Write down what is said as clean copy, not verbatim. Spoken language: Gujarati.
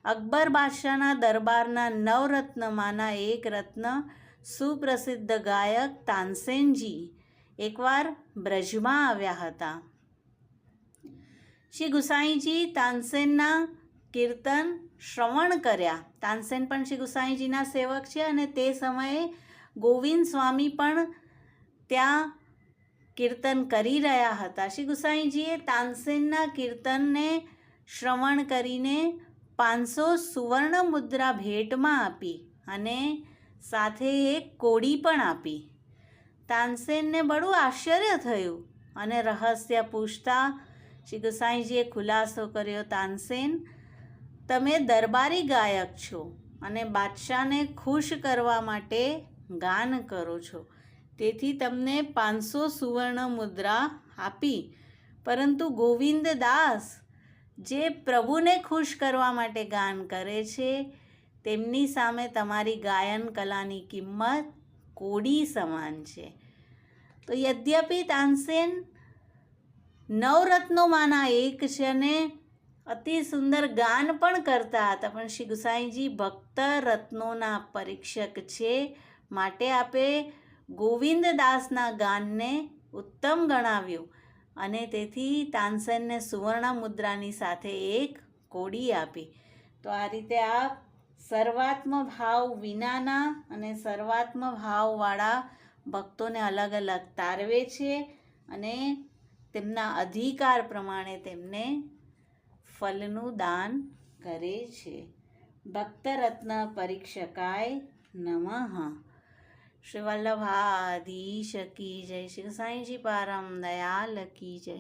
અકબર બાદશાહના દરબારના નવરત્નમાંના એક રત્ન સુપ્રસિદ્ધ ગાયક તાનસેનજી એકવાર બ્રજમાં આવ્યા હતા. શ્રી ગુસાઈજી તાનસેનના કીર્તન શ્રવણ કર્યા. તાનસેન પણ શ્રી ગુસાઈજીના સેવક છે અને તે સમયે ગોવિંદ સ્વામી પણ ત્યાં કીર્તન કરી રહ્યા હતા. શ્રી ગુસાઈજીએ તાનસેનના કીર્તનને શ્રવણ કરીને 500 સુવર્ણ મુદ્રા ભેટમાં આપી અને સાથે એક કોડી પણ આપી. તાનસેનને બડું આશ્ચર્ય થયું અને રહસ્ય પૂછતા શ્રી ગુસાઈજીએ ખુલાસો કર્યો, તાનસેન, તમે દરબારી ગાયક છો અને બાદશાહને ખુશ કરવા માટે ગાન કરો છો, તેથી તમને 500 સુવર્ણ મુદ્રા આપી. પરંતુ ગોવિંદ દાસ જે પ્રભુને ખુશ કરવા માટે ગાન કરે છે તેમની સામે તમારી ગાયન કલાની કિંમત કોડી સમાન છે. તો યદ્યપિ તાનસેન નવરત્નોમાંના એક છે અને અતિ સુંદર ગાન પણ કરતા હતા, પણ શ્રી ગુસાઈજી ભક્ત રત્નોના પરીક્ષક છે, માટે આપે ગોવિંદ દાસના ગાનને ઉત્તમ ગણાવ્યું અને તેથી તાનસેનને સુવર્ણ મુદ્રાની સાથે એક કોડી આપી. તો આ રીતે આ સર્વાત્મ ભાવ વિનાના અને સર્વાત્મ ભાવવાળા ભક્તોને અલગ અલગ તારવે છે અને તેમના અધિકાર પ્રમાણે તેમને ફલનું દાન કરે છે. ભક્તરત્ન પરીક્ષકાય નમઃ. શ્રી વલ્લભાધીશ કી જય. શ્રી સાંઈજી પારમ દયાલ કી જય.